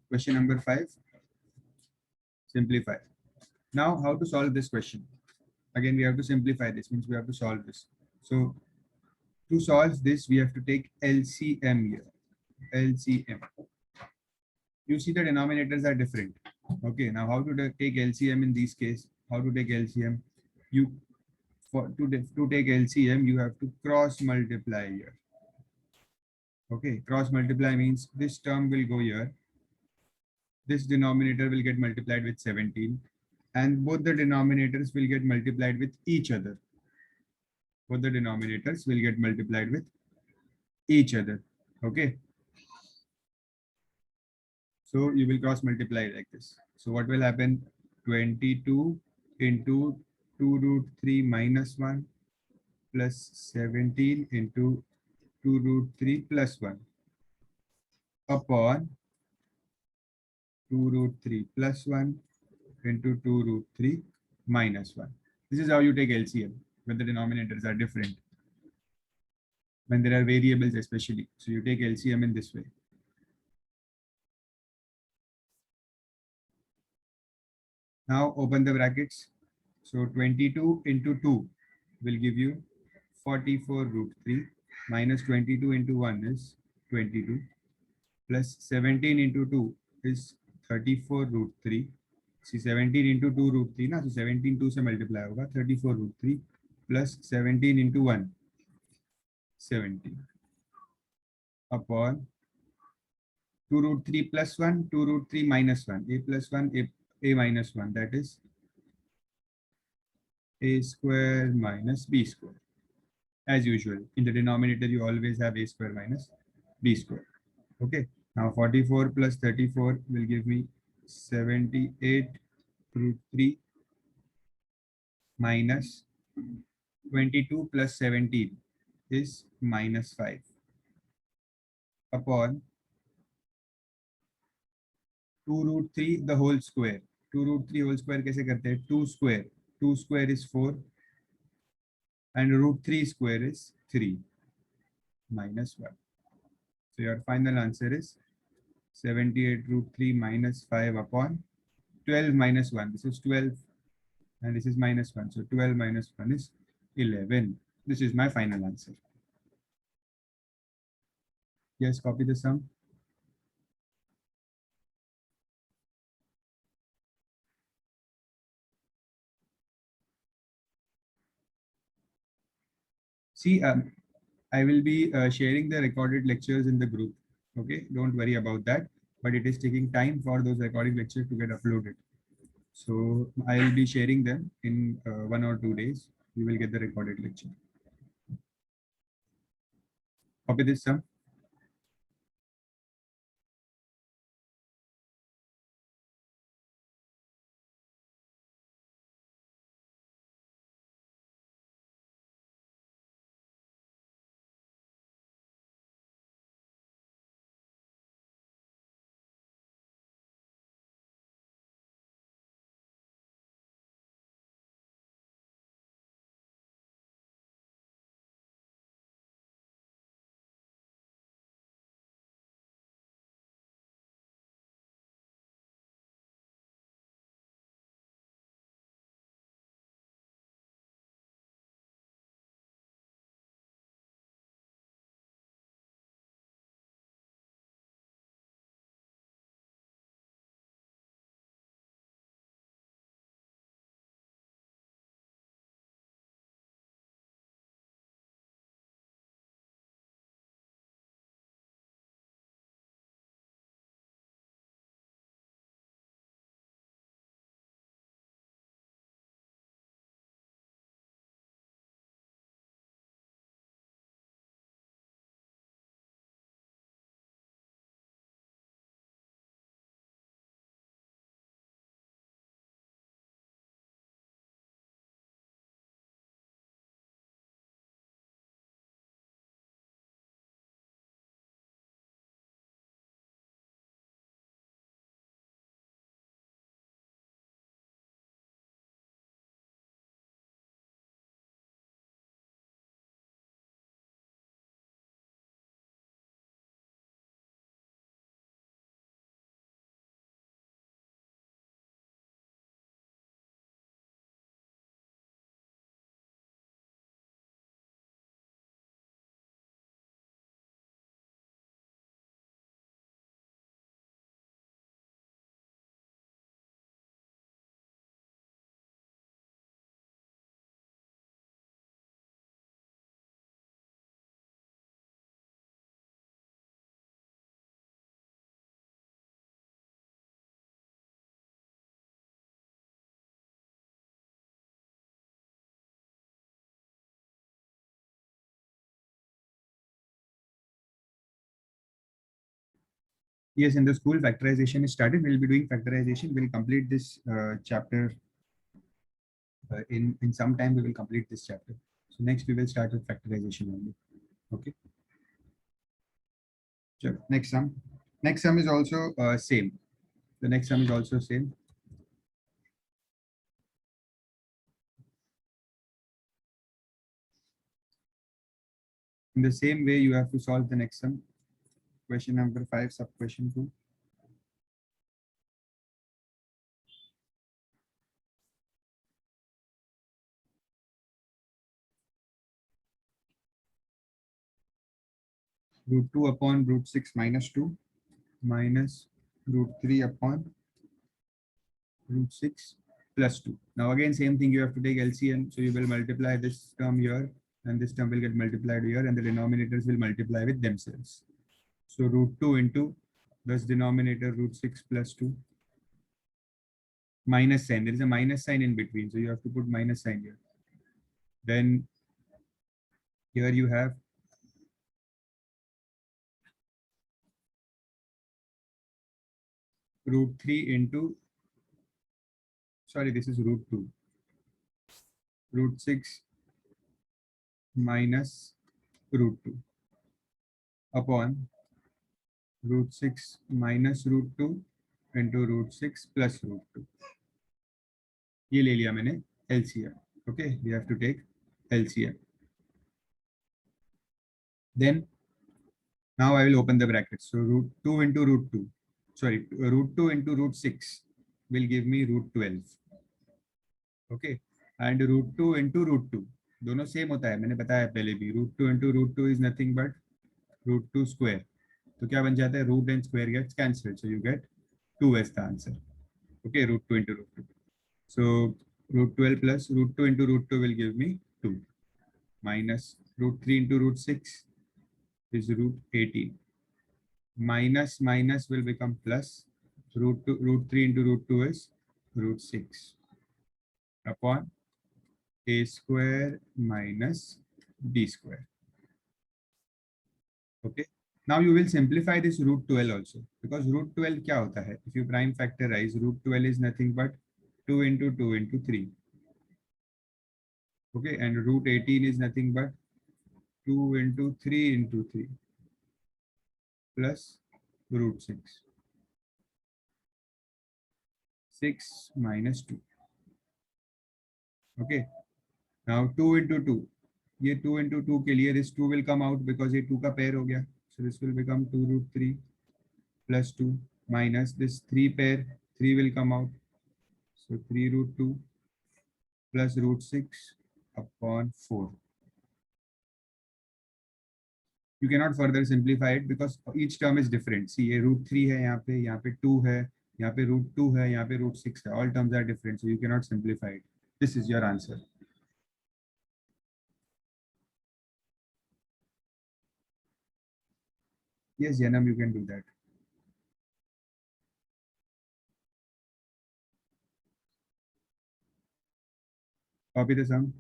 Question number 5, simplify. Now, how to solve this question? Again, we have to simplify this, means we have to solve this. So, to solve this, we have to take LCM here. LCM. You see the denominators are different. Okay, now how to take LCM in this case? How to take LCM? You to take LCM, you have to cross multiply here. Okay, cross multiply means this term will go here. This denominator will get multiplied with 17, and both the denominators will get multiplied with each other. Both the denominators will get multiplied with each other. Okay. So you will cross multiply like this. So what will happen? 22 into 2 root 3 minus 1 plus 17 into 2 root 3 plus 1 upon 2 root 3 plus 1 into 2 root 3 minus 1. This is how you take LCM when the denominators are different. When there are variables especially. So you take LCM in this way. Now open the brackets. So 22 into 2 will give you 44 root 3 minus 22 into 1 is 22 plus 17 into 2 is 34 root 3. See 17 into 2 root 3 na, so 17 2 se multiply hoga 34 root 3 plus 17 into 1 17 upon 2 root 3 plus 1 2 root 3 minus 1 a plus 1 a minus 1, that is a square minus b square. As usual, in the denominator you always have a square minus b square. Okay, now 44 plus 34 will give me 78 root 3 minus 22 plus 17 is minus 5 upon 2 root 3 the whole square. 2 root 3 whole square कैसे करते हैं? 2 square. 2 square is 4 and root 3 square is 3 minus 1. So your final answer is 78 root 3 minus 5 upon 12 minus 1. This is 12 and this is minus 1. So 12 minus 1 is 11. This is my final answer. Yes, copy the sum. See, I will be sharing the recorded lectures in the group. Okay, don't worry about that. But it is taking time for those recording lectures to get uploaded. So I will be sharing them in 1 or 2 days. You will get the recorded lecture. Copy this sum. Yes, in the school, factorization is started. We'll be doing factorization. We'll complete this chapter in some time. We will complete this chapter. So next we will start with factorization only. Okay. Sure. Next sum. Next sum is also same. The next sum is also same. In the same way, you have to solve the next sum. Question number 5, sub question 2. Root 2 upon root 6 minus 2 minus root 3 upon root 6 plus 2. Now again, same thing, you have to take LCM. So you will multiply this term here and this term will get multiplied here and the denominators will multiply with themselves. So root 2 into this denominator root 6 plus 2 minus sign. There is a minus sign in between. So you have to put minus sign here. Then here you have root 3 into, sorry, this is root 2. Root 6 minus root 2 upon root 6 minus root 2 into root 6 plus root 2. ये ले लिया मैंने LCM. Okay, we have to take LCM. Then now I will open the brackets. So root 2 into root 2. Sorry, root 2 into root 6 will give me root 12. Okay, and root 2 into root 2. दोनों same होता है, मैंने बताया पहले भी. Root 2 into root 2 is nothing but root 2 square. तो क्या बन जाता है? Root and square gets cancelled. So you get 2 as the answer. Okay, root 2 into root 2. So root 12 plus root 2 into root 2 will give me 2 minus root 3 into root 6 is root 18. Minus minus will become plus. Root 3 into root 2 is root 6 upon a square minus b square. Okay. Now you will simplify this root 12 also, because root 12 क्या होता है? If you prime factorize, root 12 is nothing but 2 into 2 into 3. Okay, and root 18 is nothing but 2 into 3 into 3 plus root 6. 6 minus 2. Okay. Now 2 into 2. ये 2 into 2 के लिए this 2 will come out because ये 2 का pair हो गया. So this will become 2 root 3 plus 2 minus this 3 pair. 3 will come out. So 3 root 2 plus root 6 upon 4. You cannot further simplify it because each term is different. See, ये root 3 है यहाँ पे 2 है, यहाँ पे root 2 है, यहाँ पे root 6 है. All terms are different, so you cannot simplify it. This is your answer. Yes, Janam, you can do that. Copy the sum.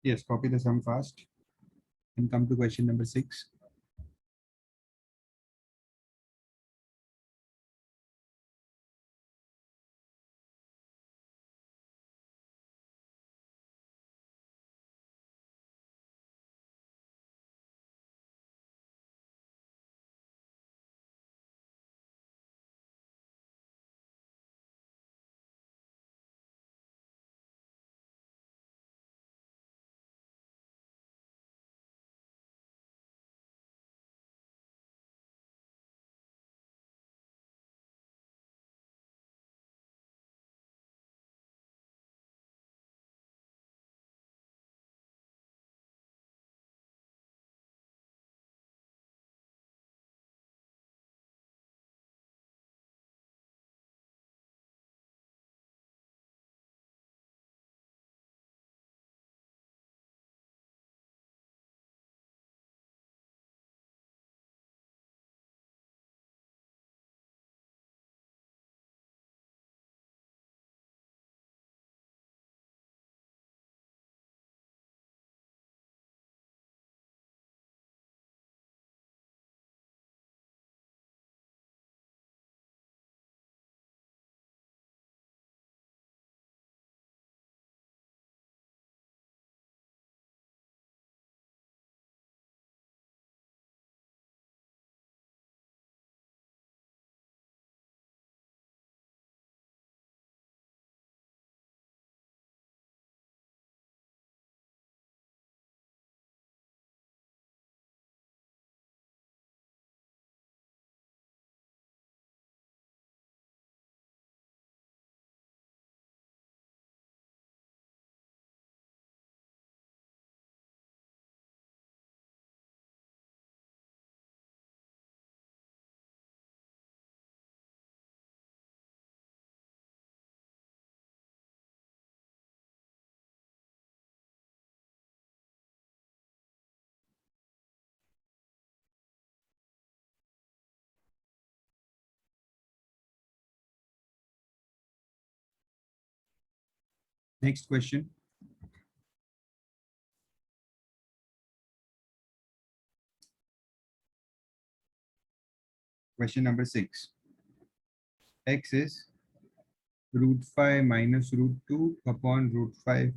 Yes, copy the sum fast and come to question number 6. Next question. Question number 6. X is root 5 minus root 2 upon root 5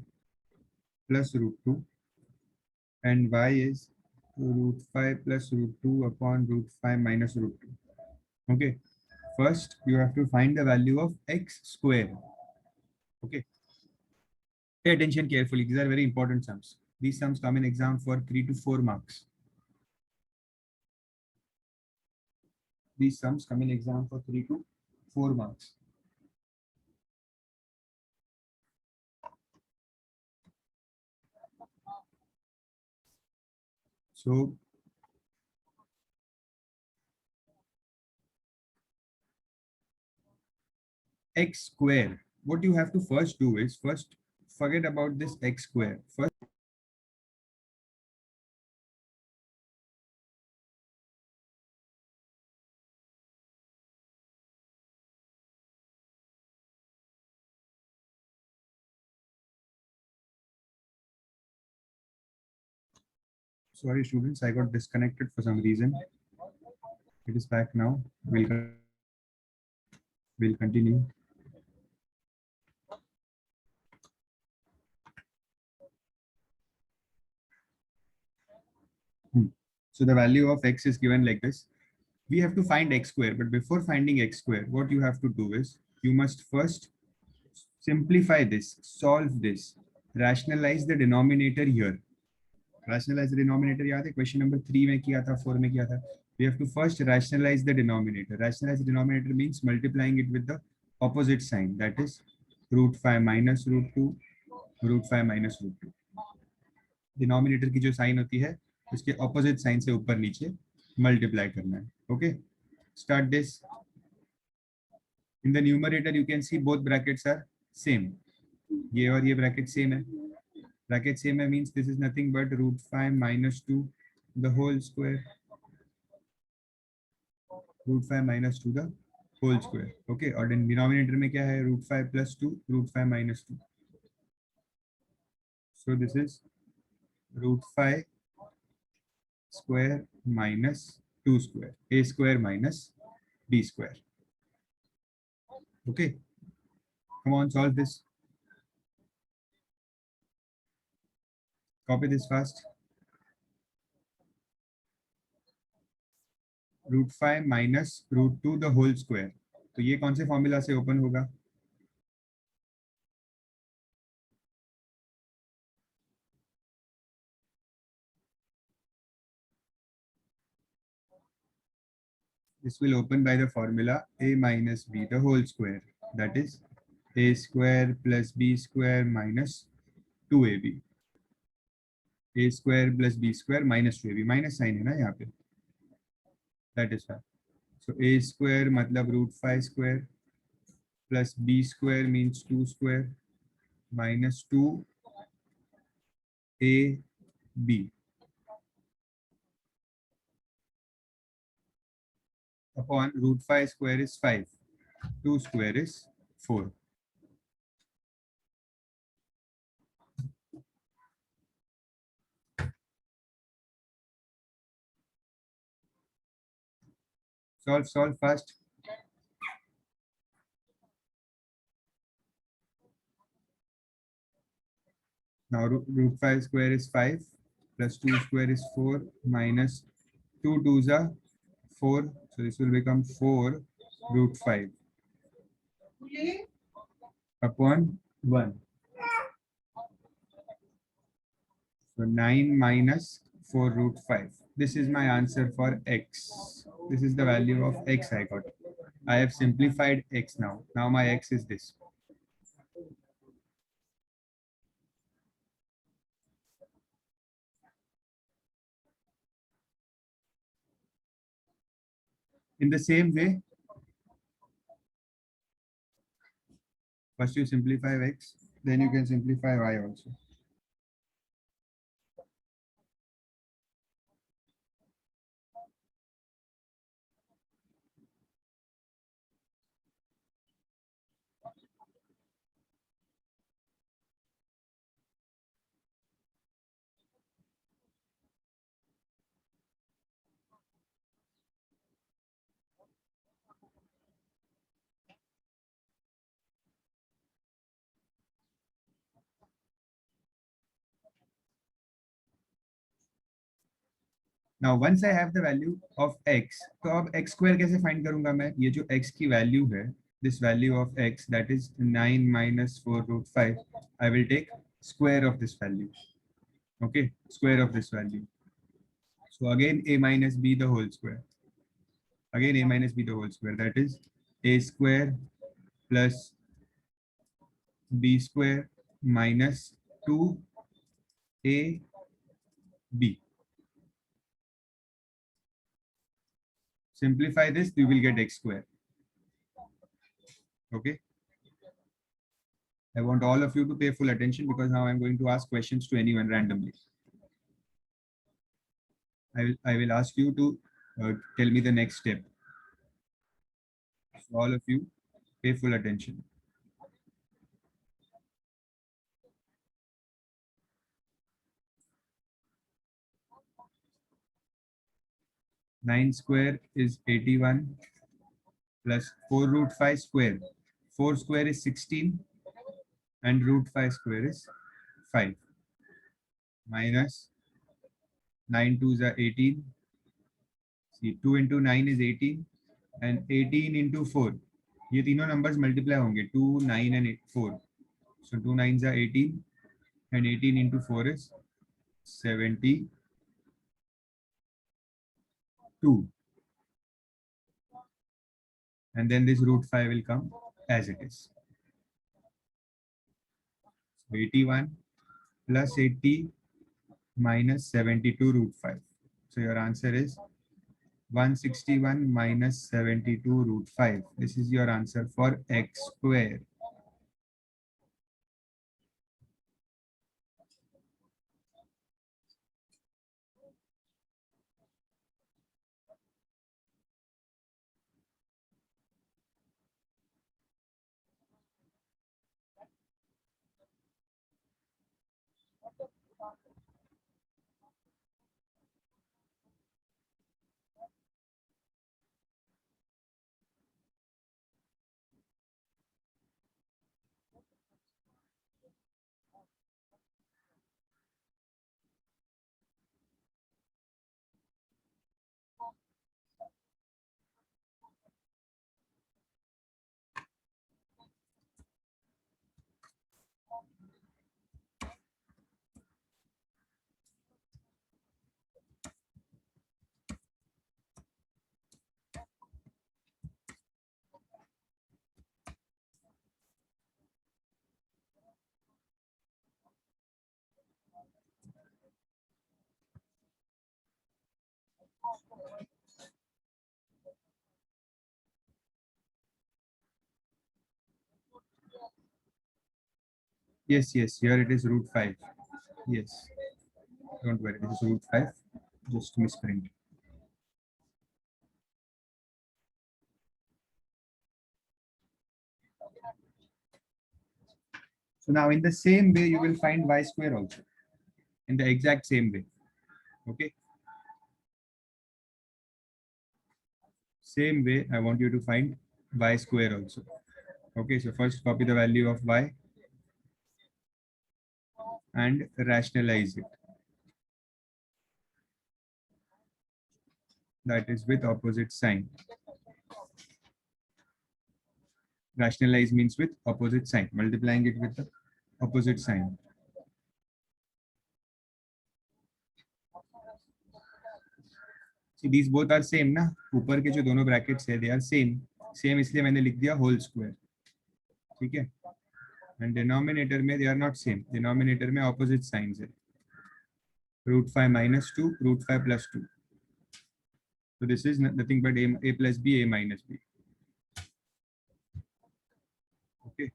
plus root 2, and y is root 5 plus root 2 upon root 5 minus root 2. Okay. First, you have to find the value of x square. Okay. Pay attention carefully. These are very important sums. These sums come in exam for 3 to 4 marks. These sums come in exam for 3 to 4 marks. So x square, what you have to first do is first forget about this x square. First, sorry students, I got disconnected for some reason. It is back now. We'll continue. So the value of x is given like this. We have to find x square, but before finding x square, what you have to do is you must first simplify this, solve this, rationalize the denominator here. Rationalize the denominator, yaad hai? Question number 3 mein kiya tha, 4 mein kiya tha. We have to first rationalize the denominator. Rationalize the denominator means multiplying it with the opposite sign, that is root 5 minus root 2, root 5 minus root 2. Denominator की जो sign होती है उसके opposite sign से ऊपर नीचे multiply करना है. Okay, start this. In the numerator you can see both brackets are same. ये और ये ब्रैकेट सेम है. ब्रैकेट सेम है means this is nothing but root 5 minus 2 the whole square. Root 5 minus 2 the whole square. Okay, और denominator में क्या है? Root 5 plus 2 root 5 minus 2. So this is root 5 square minus 2 square, a square minus b square. Okay, come on, solve this. Copy this fast. Root 5 minus root 2 the whole square. तो ये कौन से formula से open होगा? This will open by the formula a minus b the whole square, that is a square plus b square minus 2ab. a square plus b square minus 2ab. Minus sign है ना यहाँ पे. That is fine. So a square मतलब root 5 square plus b square means 2 square minus 2 a b upon root 5 square is 5, 2 square is 4. Solve fast. Now root 5 square is 5 plus 2 square is 4 minus 2 2s are 4. So this will become 4 root 5 upon 1. So 9 minus 4 root 5. This is my answer for x. This is the value of x I got. I have simplified x now. Now my x is this. In the same way, first you simplify x, then you can simplify y also. Now once I have the value of x, तो अब x square कैसे find करूंगा मैं? ये जो x की value है, this value of x, that is 9 minus 4 root 5, I will take square of this value. Okay, square of this value. So again a minus b the whole square. Again a minus b the whole square, that is a square plus b square minus 2ab. Simplify this, you will get x square. Okay. I want all of you to pay full attention because now I'm going to ask questions to anyone randomly. I will ask you to tell me the next step. So all of you pay full attention. Nine square is 81 plus 4 root 5 square. 4 square is 16 and root 5 square is 5 minus 9 twos are 18. See, 2 into 9 is 18 and 18 into 4. ये तीनों numbers multiply होंगे 2, 9 and 4. So 2 9s are 18 and 18 into 4 is 72. And then this root 5 will come as it is. So 81 plus 80 minus 72 root 5. So your answer is 161 minus 72 root 5. This is your answer for x square. Yes, yes, here it is root 5. Yes, don't worry, this is root 5. Just misprint. So now in the same way, you will find y square also. In the exact same way. Okay. Same way, I want you to find y square also. Okay, so first copy the value of y and rationalize it. That is with opposite sign. Rationalize means with opposite sign, multiplying it with the opposite sign. See, these both are same ना, ऊपर के जो दोनों brackets है, they are same. Same इसलिए मैंने लिख दिया whole square. ठीक है? And denominator में they are not same. Denominator में opposite signs है. Root 5 minus 2, root 5 plus 2. So this is nothing but a plus b, a minus b. Okay.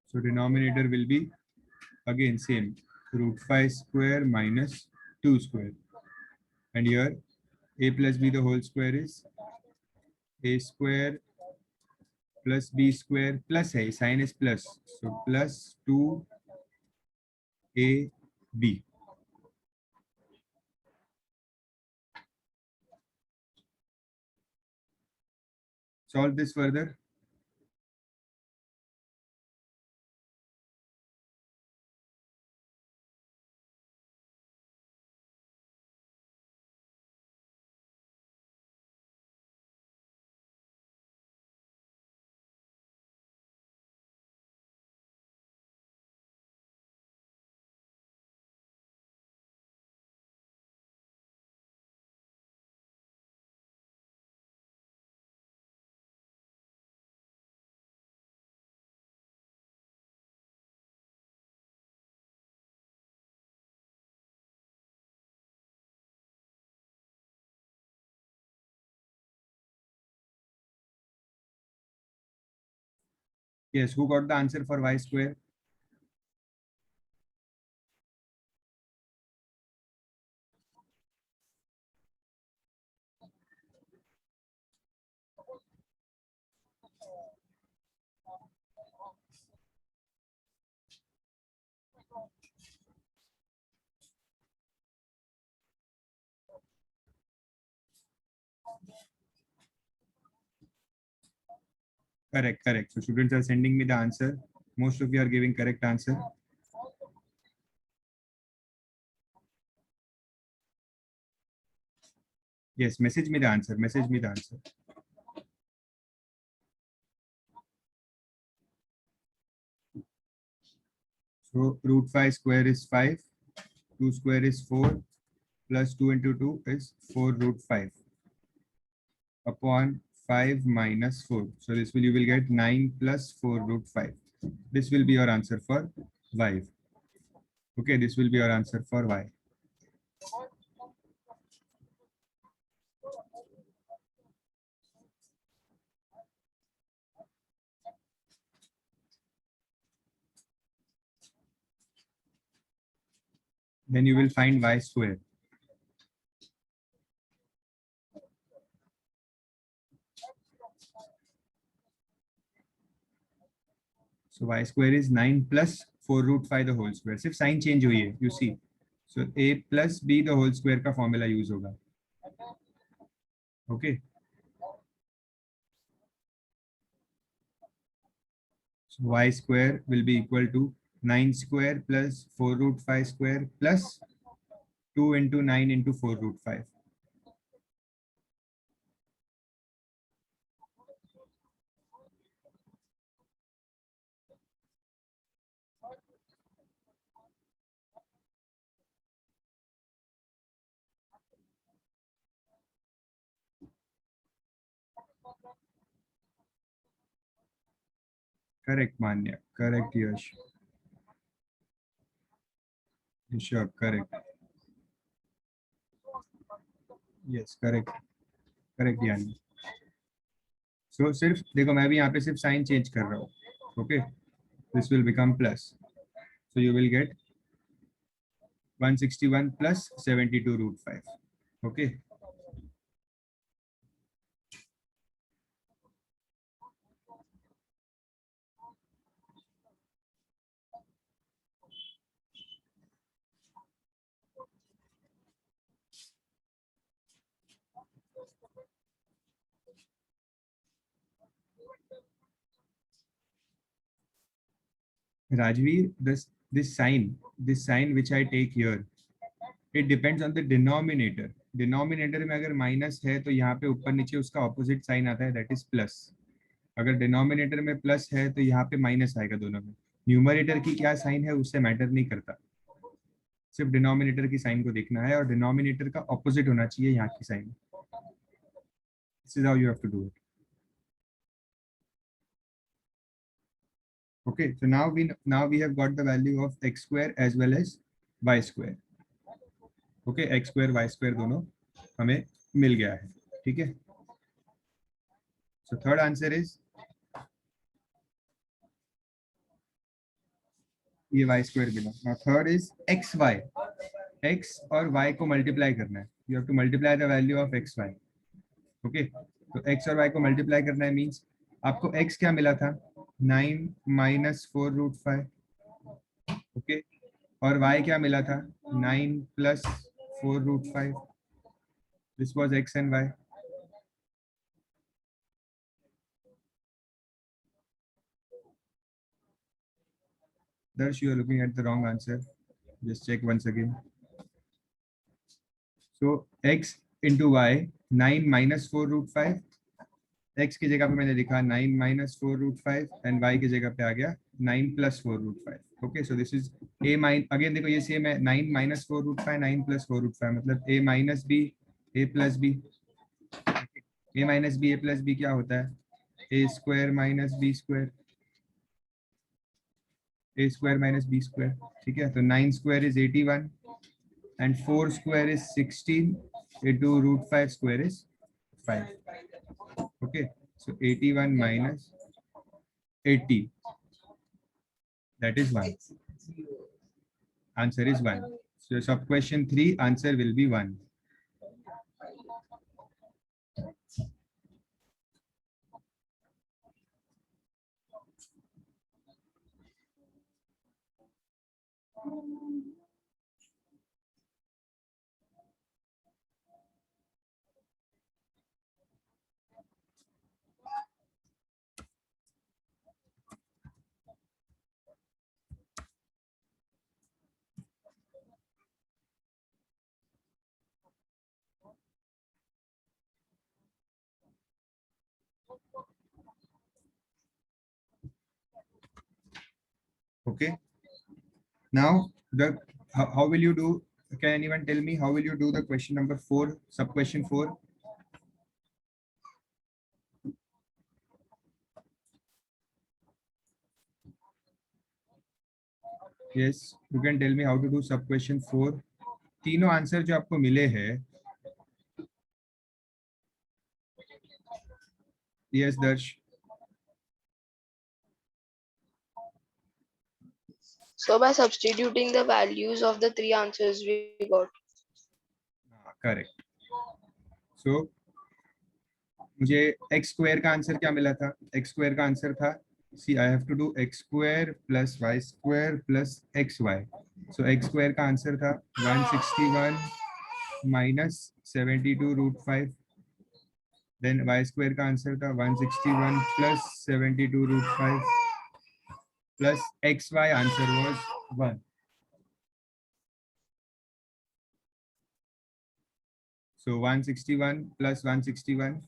So denominator will be again same, root 5 square minus 2 square. And here a plus b the whole square is a square plus b square plus a, sign is plus. So plus 2ab. Solve this further. Yes, who got the answer for y square? Correct, correct. So students are sending me the answer. Most of you are giving correct answer. Yes, message me the answer. Message me the answer. So root 5 square is 5. 2 square is 4. Plus 2 into 2 is 4 root 5 upon 5 minus 4. So this will, you will get 9 plus 4 root 5. This will be your answer for y. Okay, this will be your answer for y. Then you will find y square. So y square is 9 plus 4 root 5 the whole square. सिर्फ sign change हुई है, you see. So a plus b the whole square का formula use होगा. Okay. So y square will be equal to 9 square plus 4 root 5 square plus 2 into 9 into 4 root 5. Correct, Manya. Correct, Yash. Sure, correct. Yes, correct. Correct, यानी. So सिर्फ देखो मैं भी यहाँ पे सिर्फ साइन चेंज कर रहा हूँ. Okay. This will become plus. So you will get 161 plus 72 root 5. Okay. Rajveer, this sign which I take here, it depends on the denominator. Denominator में अगर माइनस है तो यहाँ पे ऊपर नीचे उसका ऑपोजिट साइन आता है, दैट इज प्लस. अगर डिनोमिनेटर में प्लस है तो यहाँ पे माइनस आएगा दोनों में. न्यूमरेटर की क्या साइन है उससे मैटर नहीं करता, सिर्फ डिनोमिनेटर की साइन को देखना है और डिनोमिनेटर का ऑपोजिट होना चाहिए यहाँ की sign. This is how you have to do it. Okay, so now we have got the value of x square as well as y square. Okay, x square y square दोनों हमें मिल गया है. ठीक है. So third answer is ये y square मिला. Now third is xy. x और y को मल्टीप्लाई करना है. You have to multiply the value of xy. Okay, तो x और y को मल्टीप्लाई करना है मीन्स आपको x क्या मिला था, 9 minus 4 root 5. ओके, और y क्या मिला था, 9 plus 4 root 5. This was x and y. Darsh, you are looking at the wrong answer. Just check once again. So x into y, 9 minus 4 root 5. x की जगह पे मैंने लिखा 9 minus 4 root 5 and y की जगह पे आ गया 9 plus 4 root 5. Okay, so this is a minus, again देखो ये सेम है, 9 minus 4 root 5, 9 plus 4 root 5 मतलब a minus b, a plus b. a minus b, a plus b क्या होता है, a square minus b square. a square minus b square. ठीक है, तो 9 square is 81 and 4 square is 16 into root 5 square is 5. Okay, so 81 minus 80. That is 1. Answer is 1. So sub question 3, answer will be 1. Okay. Now, how will you do? Can anyone tell me how will you do the question number 4, sub question 4? Yes, you can tell me how to do sub question 4. तीनों answer जो आपको मिले हैं. Yes, Darsh. So by substituting the values of the three answers we got. Correct. So मुझे x square का answer क्या मिला था? x स्क्वायर का आंसर था, see I have to do x square plus y square plus xy. So x square का answer था 161 minus 72 root 5. Then y square का आंसर था 161 plus 72 root 5 plus xy answer was 1. So 161 plus 161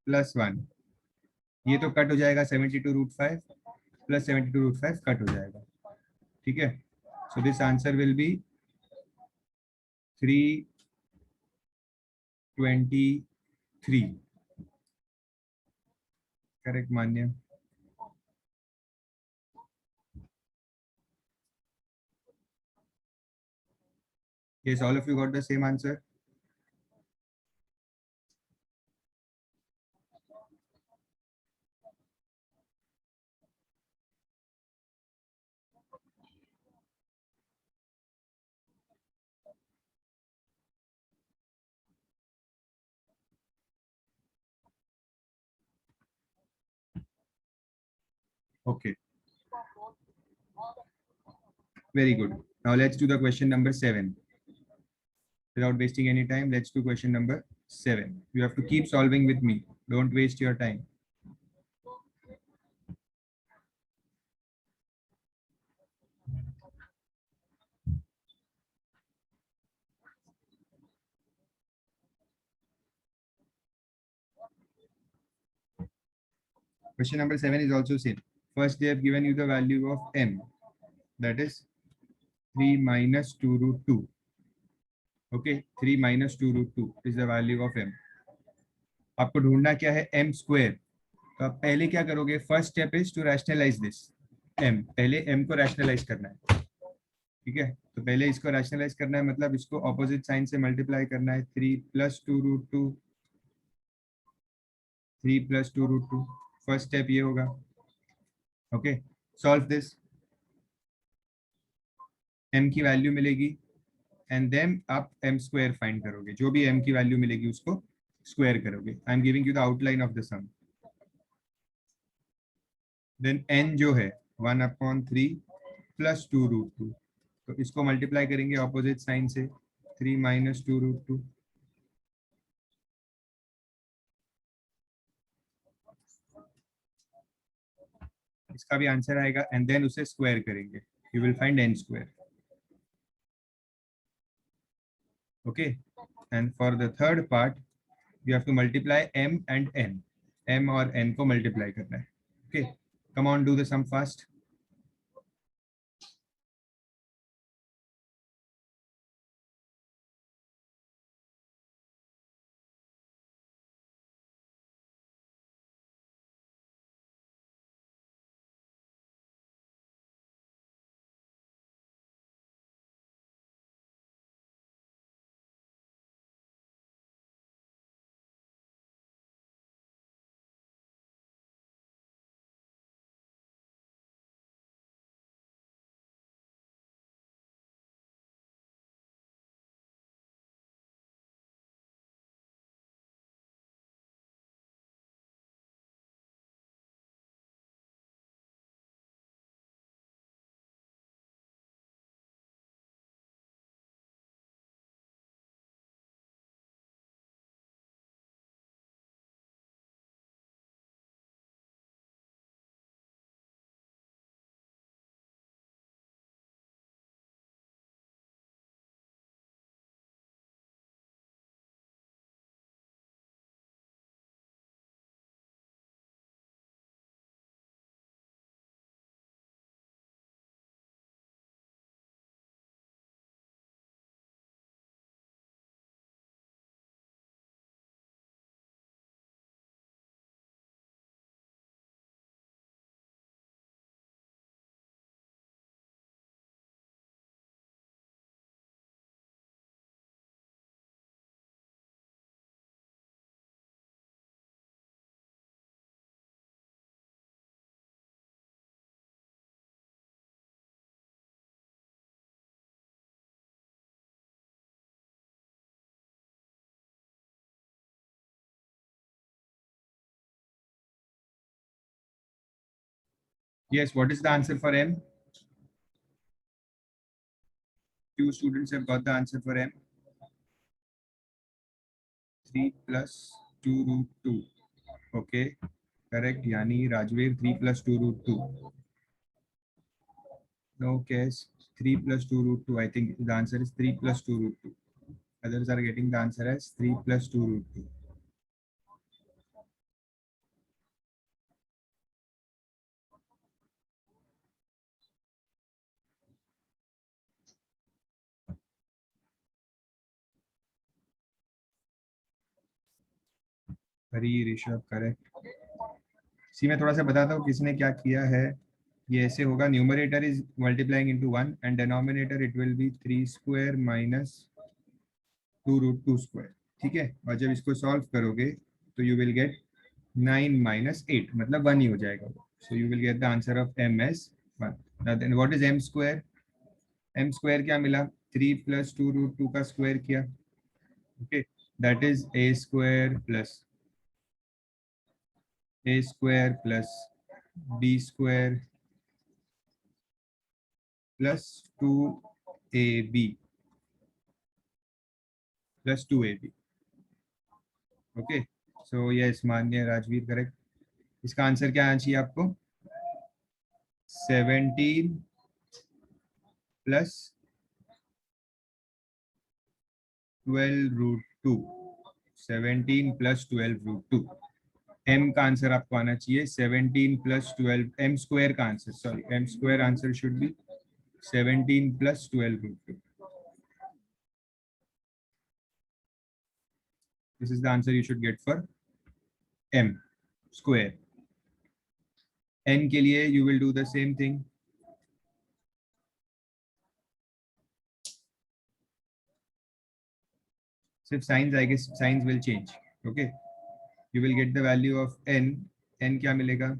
plus 1. ये तो cut हो जाएगा 72 root 5 plus 72 root 5 cut हो जाएगा. ठीक है. So this answer will be 323. Correct मान्य. Yes, all of you got the same answer. Okay. Very good. Now let's do the question number 7. Without wasting any time, let's do question number 7. You have to keep solving with me. Don't waste your time. Question number 7 is also same. First, they have given you the value of m. That is 3 minus 2 root 2. Okay, 3 minus 2 root 2 is the value of m. आपको ढूंढना क्या है? m square. तो आप पहले क्या करोगे? First step is to rationalize this m. पहले m को रैशनलाइज करना है. ठीक है. तो पहले इसको रैशनलाइज करना है, मतलब इसको ऑपोजिट साइन से मल्टीप्लाई करना है. 3 plus 2 root 2. 3 plus 2 root 2. First step ये होगा. ओके. Solve this. m की वैल्यू मिलेगी एंड देन आप m स्क्वायर फाइंड करोगे. जो भी m की वैल्यू मिलेगी उसको स्क्वायर करोगे. I am giving you the outline of the sum. Then n जो है 1/3 प्लस 2 रूट 2. तो इसको मल्टीप्लाई करेंगे ऑपोजिट साइन से. 3 minus 2 root 2. इसका भी आंसर आएगा एंड देन उसे स्क्वायर करेंगे. You will find n square. Okay. And for the third part you have to multiply m and n. m और n को मल्टीप्लाई करना है. Okay. Come on, do the sum fast. Yes, what is the answer for M? Few students have got the answer for M. 3 plus 2 root 2. Okay, correct. Yani Rajveer, 3 plus 2 root 2. No case. 3 plus 2 root 2. I think the answer is 3 plus 2 root 2. Others are getting the answer as 3 plus 2 root 2. Hari Rishabh correct. सी मैं थोड़ा सा बताता हूँ किसने क्या किया है. ये ऐसे होगा, numerator is multiplying into 1 and denominator it will be 3 square minus 2 root 2 square. ठीक है, और जब इसको सॉल्व करोगे तो यू विल गेट 9 माइनस 8, मतलब 1 ही हो जाएगा. So you will get the answer of m as 1. Then what is m square? m square क्या मिला? 3 प्लस 2 रूट 2 का स्क्वायर किया. Okay, that is a square plus b square plus 2ab plus 2ab. Okay, so yes मान्य Rajveer correct. इसका answer क्या आना चाहिए आपको? 17 plus 12 root 2. 17 plus 12 root 2. m का आंसर आपको आना चाहिए 17 प्लस 12. m स्क्वायर का answer, sorry, m square answer should be 17 plus 12 root 2. This is the answer you should get for m square. n के लिए you will do the same thing. सिर्फ signs, I guess signs will change. Okay, you will get the value of n. n क्या मिलेगा?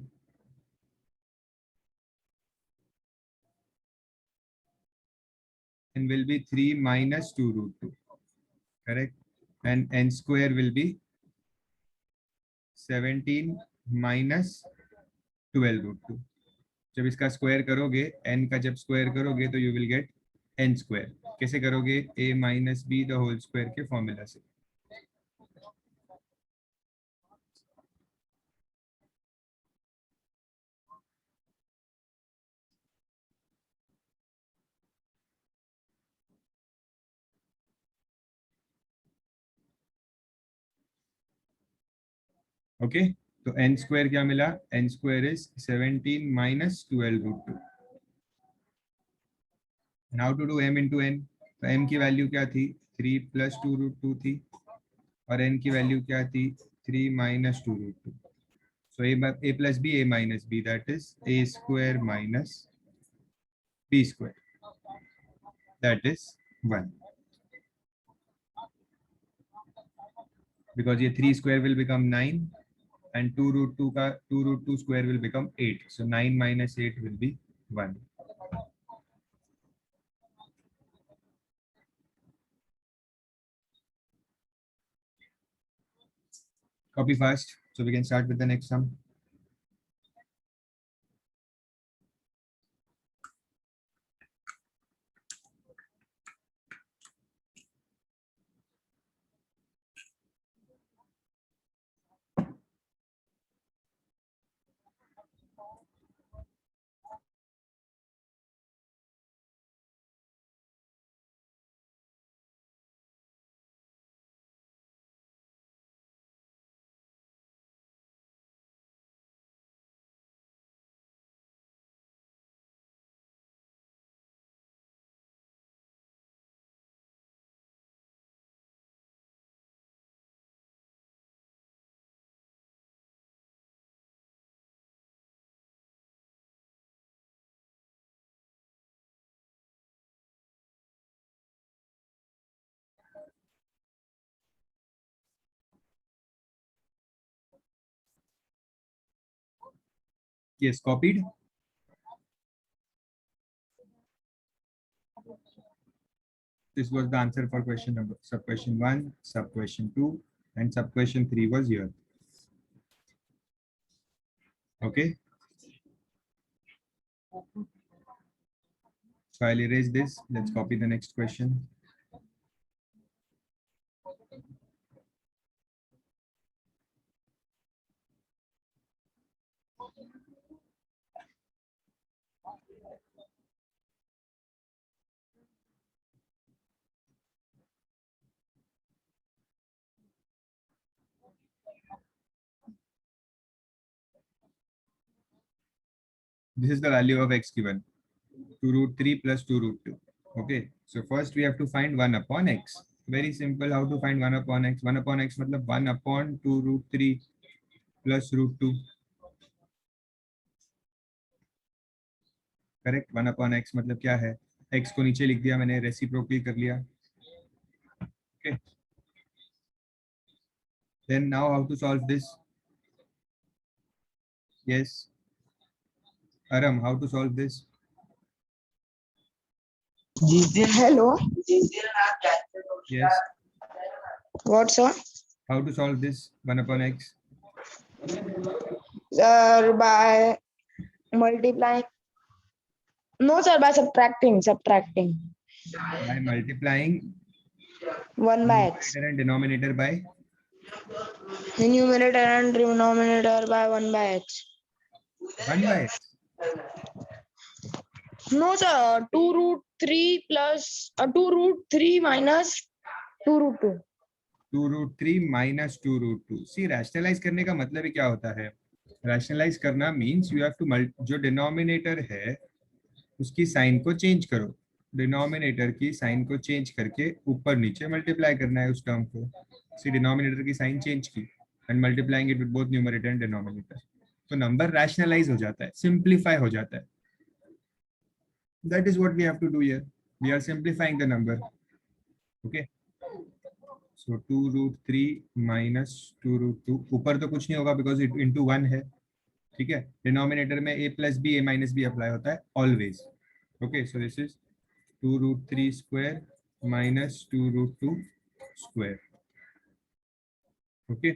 n will be 3 minus 2 root 2. Correct. And n square will be 17 minus 12 root 2. जब इसका square करोगे, n का जब square करोगे तो you will get n square. कैसे करोगे? a minus b the whole square के फॉर्मूला से. ओके, तो n स्क्वायर क्या मिला? n square is 17 minus 12 root 2. How to do m into n? तो m की वैल्यू क्या थी? 3 प्लस 2 रूट 2 थी, और n की वैल्यू क्या थी? 3 minus 2 root 2. So a plus b, a minus b, that is a square minus b square, that is 1. Because ये 3 square will become 9 and 2 root 2 का 2 root 2 square will become 8. So 9 minus 8 will be 1. Copy fast. So we can start with the next sum. Yes, copied. This was the answer for question number, sub question 1, sub question 2, and sub question 3 was here. Okay. So I'll erase this. Let's copy the next question. This is the value of x given, 2 root 3 plus 2 root 2. Okay, so first we have to find 1 upon x. Very simple. How to find 1 upon x? 1 upon x matlab 1 upon 2 root 3 plus root 2. Correct. 1 upon x मतलब क्या है? x को नीचे लिख दिया मैंने, reciprocal कर लिया. Okay. Then now how to solve this? Yes. Aram, how to solve this? Hello. Yes. What, sir? How to solve this 1 upon x? Sir, by multiplying. No, sir, by subtracting. By multiplying 1 by x. numerator and denominator by The numerator and denominator by 1 by x. 1 by x. No, sir. 2 root 3 plus 2 root 3 minus 2 root 2. 2 root 3 minus 2 root 2. See, rationalize करने का मतलब ही क्या होता है? Rationalize करना means you have to जो denominator है उसकी साइन को चेंज करो. डिनोमिनेटर की साइन को चेंज करके ऊपर नीचे मल्टीप्लाई करना है उस टर्म को. सी डिनोमिनेटर की साइन चेंज की and multiplying it with both numerator and denominator. तो नंबर रैशनलाइज हो जाता है, सिंप्लीफाई हो जाता है. That is what we have to do here. We are simplifying the number. Okay. So 2 root 3 minus 2 root 2. ऊपर तो कुछ नहीं होगा बिकॉज इट इंटू 1 है. ठीक है. डिनोमिनेटर में a plus b, a minus b apply होता है always. Okay. So this is 2 root 3 square minus 2 root 2 square. Okay.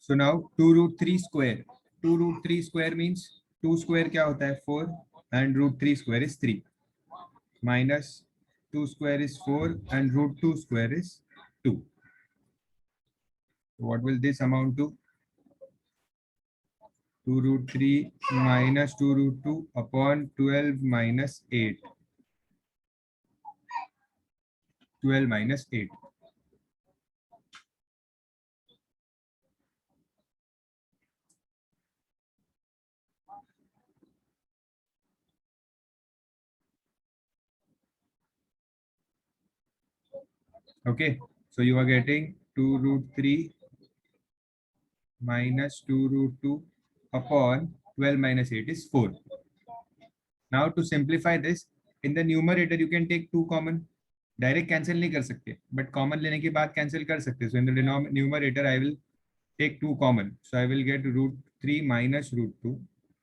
So now 2 root 3 square. 2 root 3 square means 2 square क्या होता है? 4 and root 3 square is 3. Minus 2 square is 4 and root 2 square is 2. So what will this amount to? 2 root 3 minus 2 root 2 upon 12 minus 8. 12 minus 8. Okay, so you are getting 2 root 3 minus 2 root 2 upon 12 minus 8 is 4. Now to simplify this, in the numerator you can take 2 common. Direct cancel नहीं कर सकते, but common लेने के बाद cancel कर सकते. So in the numerator I will take 2 common. So I will get root 3 minus root 2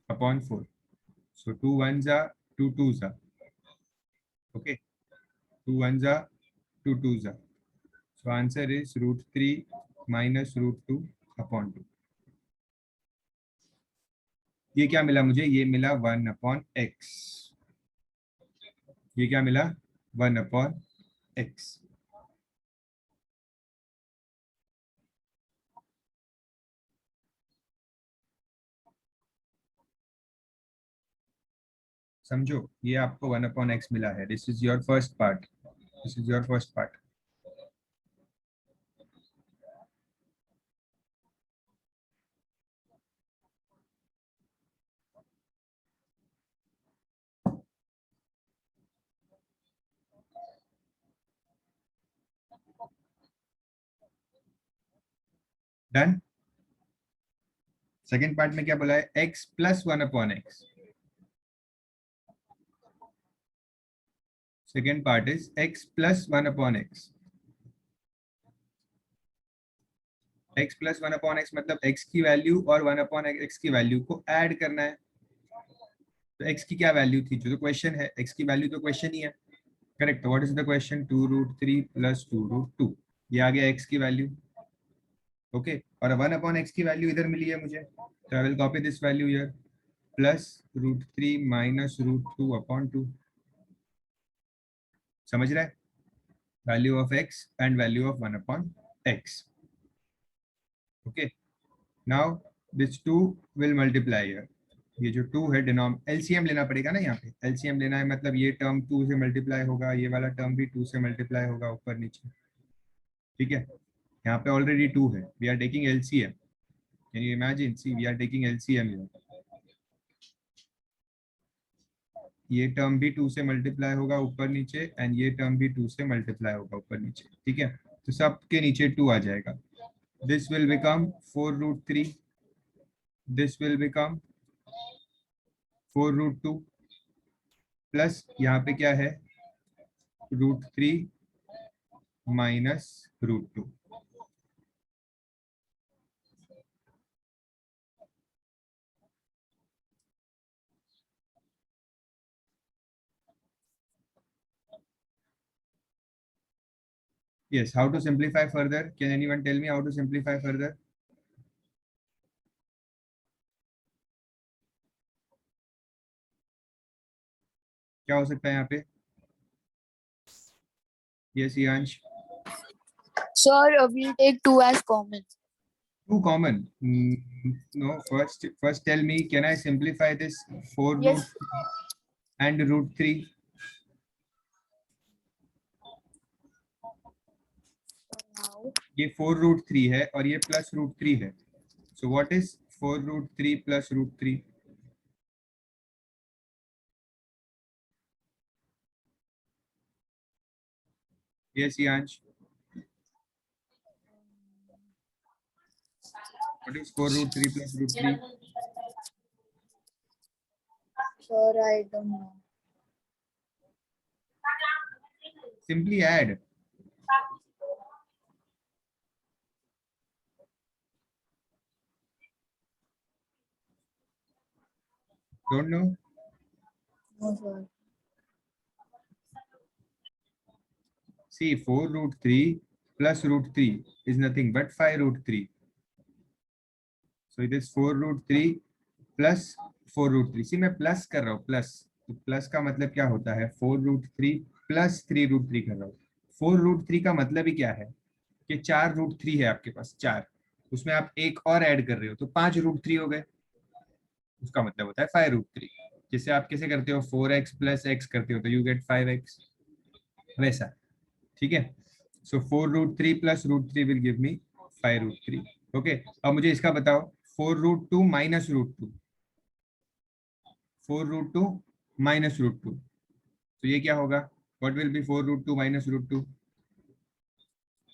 upon 4. So 2 ones are 2 twos are. Okay, 2 ones are 2 twos are. So answer is root 3 minus root 2 upon 2. ये क्या मिला मुझे? ये मिला 1 upon x. ये क्या मिला? 1 upon x. समझो, ये आपको 1 upon x मिला है. This is your first part. This is your first part. Done. Second part में क्या बोला है? x plus 1 upon x. Second part is x plus 1 upon x. x plus 1 upon x मतलब x की value और 1 upon x की value को add करना है. तो x की क्या वैल्यू थी? जो तो क्वेश्चन है, x की वैल्यू तो क्वेश्चन ही है. Correct. What is the question? 2 root 3 plus 2 root 2. ये आ गया x की वैल्यू, ओके, और 1/x की वैल्यू इधर मिली है मुझे, तो I will copy this value here, plus √3 minus √2/2। समझ रहा है? Value of x and value of 1/x। Okay, now this 2 will multiply here, ये जो 2 है डिनोम एलसीएम लेना पड़ेगा ना, यहाँ पे एलसीएम लेना है, मतलब ये टर्म 2 से मल्टीप्लाई होगा, ये वाला टर्म भी 2 से मल्टीप्लाई होगा ऊपर नीचे, ठीक है। यहाँ पे ऑलरेडी 2 है, we are taking LCM, can you imagine, see we are taking LCM here, ये टर्म भी 2 से मल्टीप्लाई होगा ऊपर नीचे, एंड ये टर्म भी 2 से मल्टीप्लाई होगा ऊपर नीचे, ठीक है। तो सब के नीचे 2 आ जाएगा, this will become 4√3, this will become 4√2, plus यहाँ पे क्या है, √3 minus √2। Yes, how to simplify further? Can anyone tell me how to simplify further? क्या हो सकता है यहाँ पे? Yes, Yansh. Sir, we'll take 2 as common. 2 common. No, first tell me, can I simplify this 4 Yes. root and √3? Now, ये 4√3 है और ये प्लस √3 है. So what is 4√3 plus √3? Yes, Yansh. What is 4√3 plus √3? sir, I don't know. Simply add. Don't know? No, sir. See, 4√3 plus √3 is nothing but 5√3. So it is 4√3 plus 4√3. See, मैं plus कर रहा हूँ, plus, तो plus का मतलब क्या होता है, 4√3 प्लस 3√3 कर रहा हूँ. 4√3 का मतलब ही क्या है कि 4√3 है आपके पास, 4, उसमें आप एक और ऐड कर रहे हो तो 5√3 हो गए, उसका मतलब होता है 5√3. जिससे आप कैसे करते हो, 4x प्लस x करते हो तो यू गेट 5x, वैसा, ठीक है. सो 4√3 plus √3 will give me 5√3. Okay, अब मुझे इसका बताओ, 4√2 माइनस √2, 4√2 माइनस √2, तो ये क्या होगा, what will be 4√2 minus √2?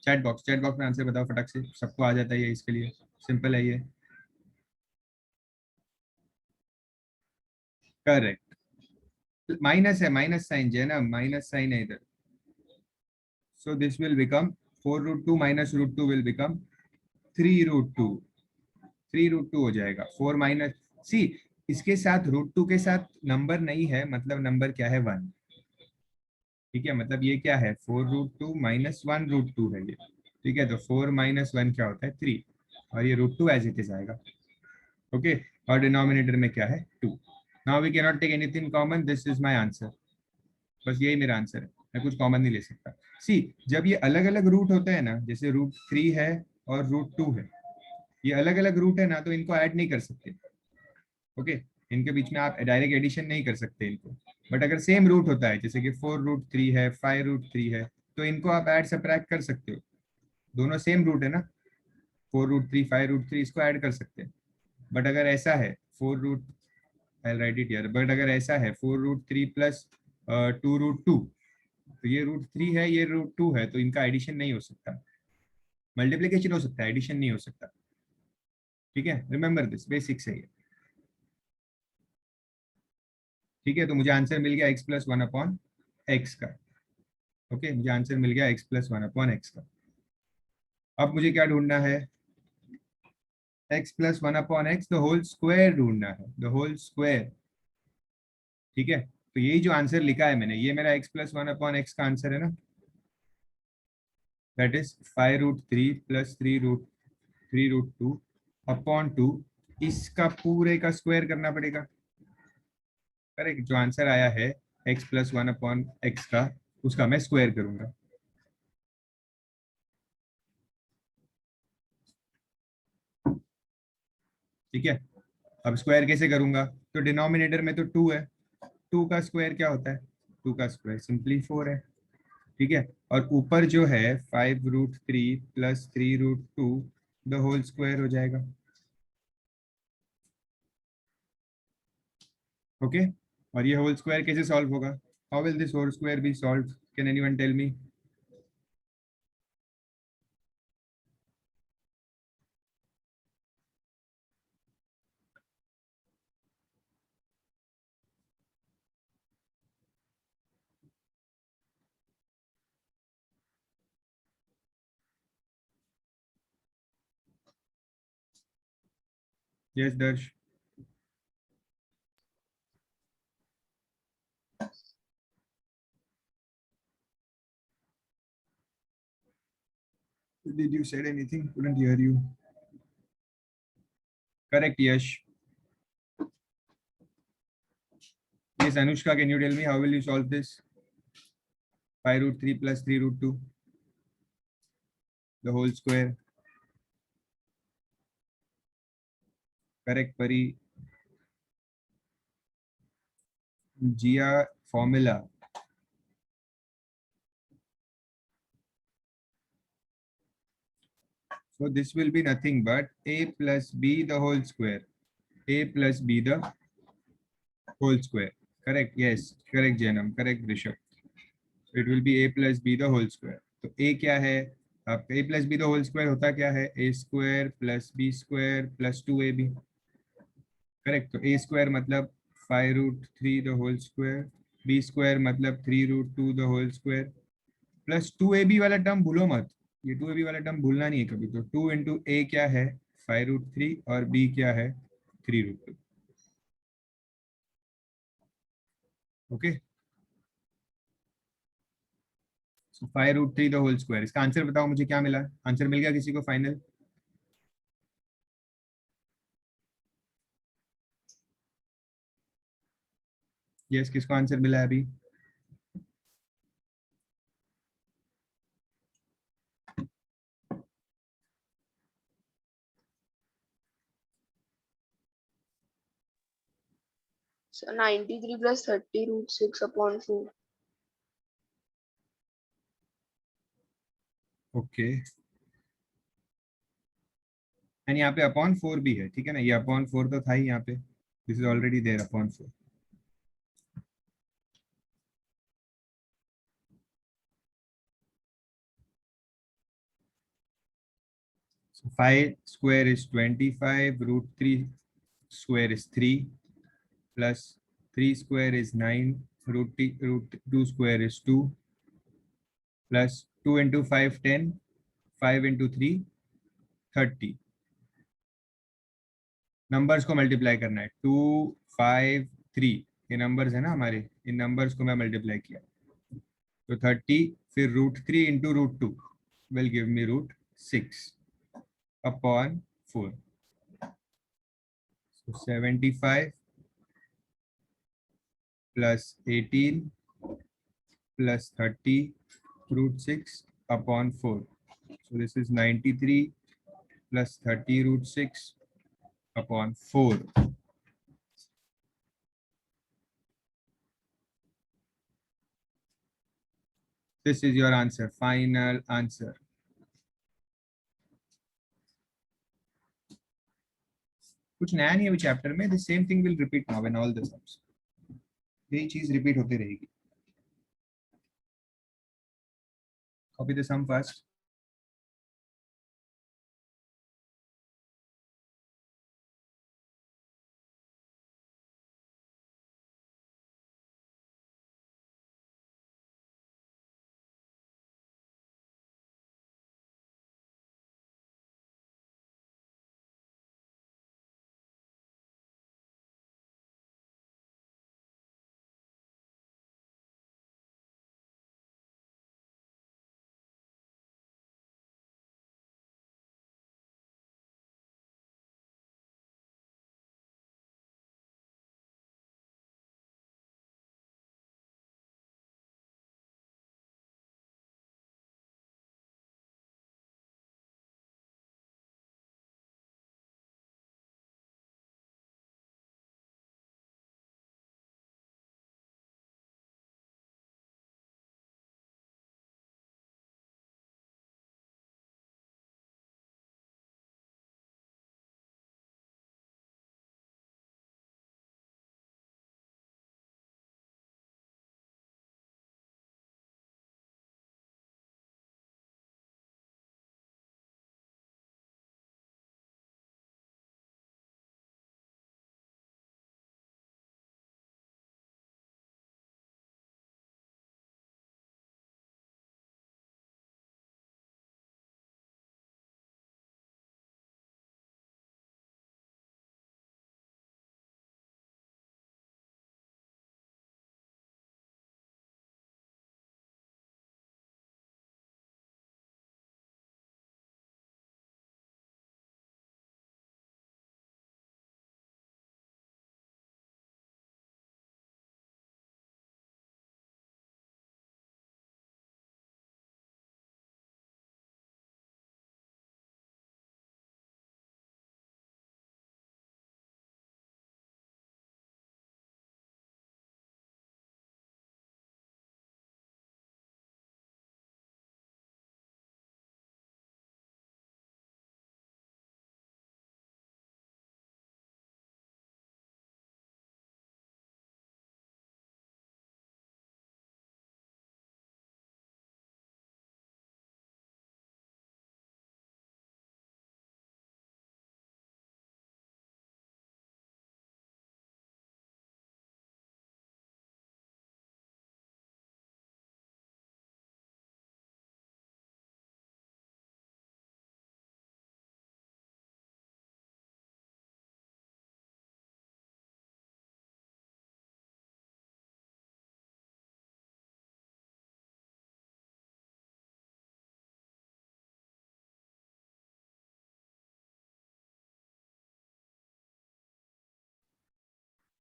Chat box में आंसर बताओ फटाक से, सबको आ जाता है ये, इसके लिए सिंपल है ये. करेक्ट, माइनस है, माइनस साइन जो है ना, माइनस साइन है इधर. So this will become 4√2 minus √2 will become 3√2, 3√2 हो जाएगा. 4 माइनस, सी इसके साथ √2 के साथ नंबर नहीं है, मतलब नंबर क्या है, 1, ठीक है. मतलब ये क्या है, 4√2 माइनस 1√2 है ये, ठीक है. तो 4 माइनस 1 क्या होता है, 3, और ये √2 एज इट इज आएगा. ओके, और डिनोमिनेटर में क्या है, 2. Now we can not take anything common, this is my answer, बस यही मेरा आंसर है, मैं कुछ कॉमन नहीं ले सकता. सी, जब ये अलग अलग रूट होते हैं ना, जैसे √3 है और √2 है, ये अलग अलग रूट है ना, तो इनको ऐड नहीं कर सकते. ओके, इनके बीच में आप डायरेक्ट एडिशन नहीं कर सकते इनको. बट अगर सेम रूट होता है, जैसे कि 4√3 है, 5√3 है, तो इनको आप ऐड सब्ट्रैक्ट कर सकते हो. दोनों सेम रूट है ना, 4√3 5√3, इसको ऐड कर सकते हैं. बट अगर ऐसा है 4 आई राइट इट हियर, बट अगर ऐसा है 4√3 प्लस 2√2, तो ये √3 है, ये √2 है, तो इनका एडिशन नहीं हो सकता. मल्टीप्लीकेशन हो सकता है, एडिशन नहीं हो सकता, ठीक है. रिमेंबर दिस, बेसिक है ये, ठीक है. तो मुझे आंसर मिल गया x प्लस 1/x का. ओके, मुझे आंसर मिल गया x प्लस 1/x का. अब मुझे क्या ढूंढना है, x plus 1/x, the whole square ढूंढना है, द होल स्क्वायर, ठीक है. तो यही जो आंसर लिखा है मैंने, ये मेरा x प्लस 1/x का आंसर है ना. that is 5 root 3 plus 3 root 2 upon 2. इसका पूरे का स्क्वायर करना पड़ेगा। करेक्ट, जो आंसर आया है x प्लस 1 अपॉन एक्स का, उसका मैं स्क्वायर करूंगा। ठीक है, अब स्क्वायर कैसे करूंगा? तो डिनोमिनेटर में तो 2 है, 2 का स्क्वायर क्या होता है? 2 का स्क्वायर सिंपली 4 है। ठीक है, और ऊपर जो है 5 root 3 plus 3 root 2 the whole square हो जाएगा। ओके, और ये होल स्क्वायर कैसे सॉल्व होगा? How will this whole square be solve? Can anyone tell me? Yes Darsh. Did you said anything? Couldn't hear you. Correct, Yash. Yes, Anushka, can you tell me how will you solve this? 5 root 3 plus 3 root 2, the whole square. Correct, Pari. Gia formula. So this will be nothing but a plus b the whole square. A plus b the whole square. Correct, yes. Correct, Janam. Correct, Rishabh. It will be a plus b the whole square. तो a क्या है? आपका a plus b the whole square होता क्या है? a square plus b square plus 2ab. Correct, तो a square मतलब 5 root 3 the whole square, b square मतलब 3 root 2 the whole square, plus 2ab वाला टर्म भूलो मत, ये 2ab वाला टर्म भूलना नहीं है कभी। तो 2 इंटू ए क्या है? 5 रूट 3 और b क्या है? 3 root 2। Okay, so 5 root 3 the whole square. इसका आंसर बताओ मुझे क्या मिला? आंसर मिल गया किसी को फाइनल? यस, किसको आंसर मिला है अभी? So 93 plus 30 root 6 upon 4. Okay, and यहाँ पे अपॉन 4 भी है, ठीक है ना? ये अपॉन 4 तो था ही यहाँ पे, this is already there upon 4। So 5 square is 25, root 3 square is 3, plus 3 square is 9, root 2 square is 2, plus 2 into 5, 10, 5 into 3, 30. Numbers को मल्टीप्लाई करना है, 2, 5, 3, ये नंबर्स है ना हमारे, इन नंबर्स को मैं मल्टीप्लाई किया तो 30, फिर root 3 into root 2 will give me root 6 upon 4, so 75 plus 18 plus 30 root 6 upon 4. So this is 93 plus 30 root 6 upon 4. This is your answer, final answer. कुछ नया नहीं है चैप्टर में, the same thing will repeat now in all the sums. यही चीज repeat होती रहेगी। Copy the sum first.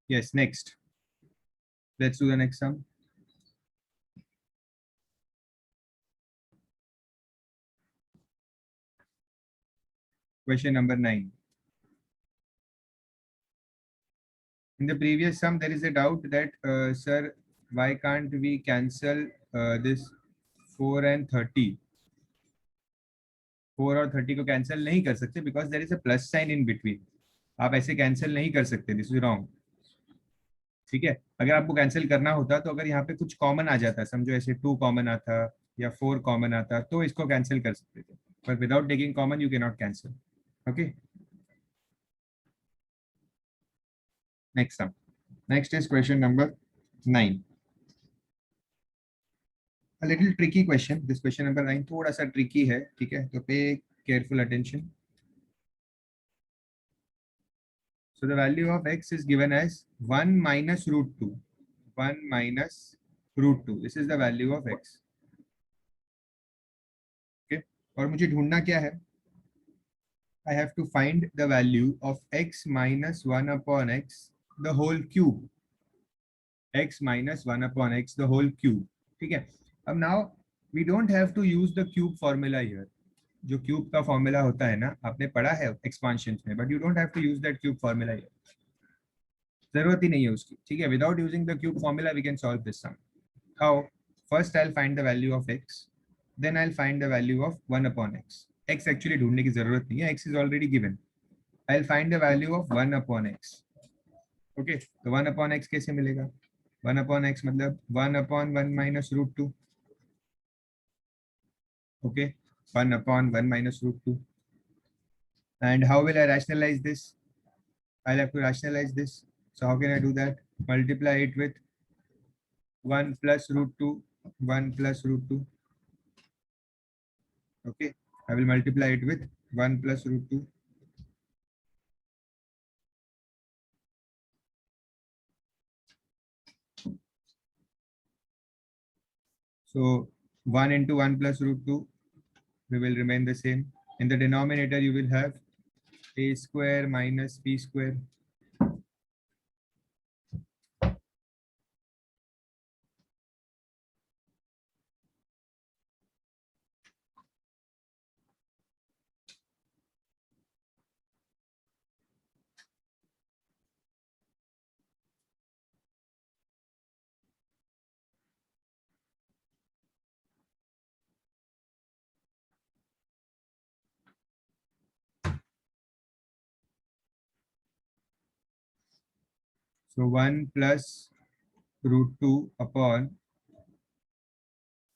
Yes, next. Let's do the next sum. Question number 9. In the previous sum, there is a doubt that, sir, why can't we cancel this 4 and 30? 4 और 30 को cancel नहीं कर सकते because there is a plus sign in between. आप ऐसे cancel नहीं कर सकते. This is wrong. ठीक है. अगर आपको कैंसिल करना होता तो अगर यहाँ पे कुछ कॉमन आ जाता, समझो ऐसे 2 कॉमन आता या 4 कॉमन आता, तो इसको कैंसिल कर सकते थे. But without taking common you can not cancel. Okay. Next sum. Next is question number 9. A little tricky question. This question number 9 थोड़ा सा tricky है. ठीक है, तो pay careful attention. So the value of x is given as 1 minus root 2. 1 minus root 2. This is the value of x. Okay. और मुझे ढूंढना क्या है? I have to find the value of x minus 1 upon x the whole cube. X minus 1 upon x the whole cube. ठीक है. अब now we don't have to use the cube formula here. जो cube का formula होता है ना, आपने पढ़ा है एक्सपांशन में, but you don't have to use that cube formula here. जरूरत ही नहीं है उसकी. ठीक है. Without using the cube formula we can solve this sum. How? First I will find the value of x, then I will find the value of 1 upon x. x actually ढूंढने की जरूरत नहीं है, x is already given. I will find the value of 1 upon x. Okay. तो 1 upon x कैसे मिलेगा? 1 upon x मतलब 1 upon 1 minus root 2. Okay, 1 upon 1 minus root 2. And how will I rationalize this? I'll have to rationalize this. So how can I do that? Multiply it with 1 plus root 2, 1 plus root 2. Okay, I will multiply it with 1 plus root 2. So 1 into 1 plus root 2 we will remain the same. In the denominator you will have a square minus b square. So 1 plus root 2 upon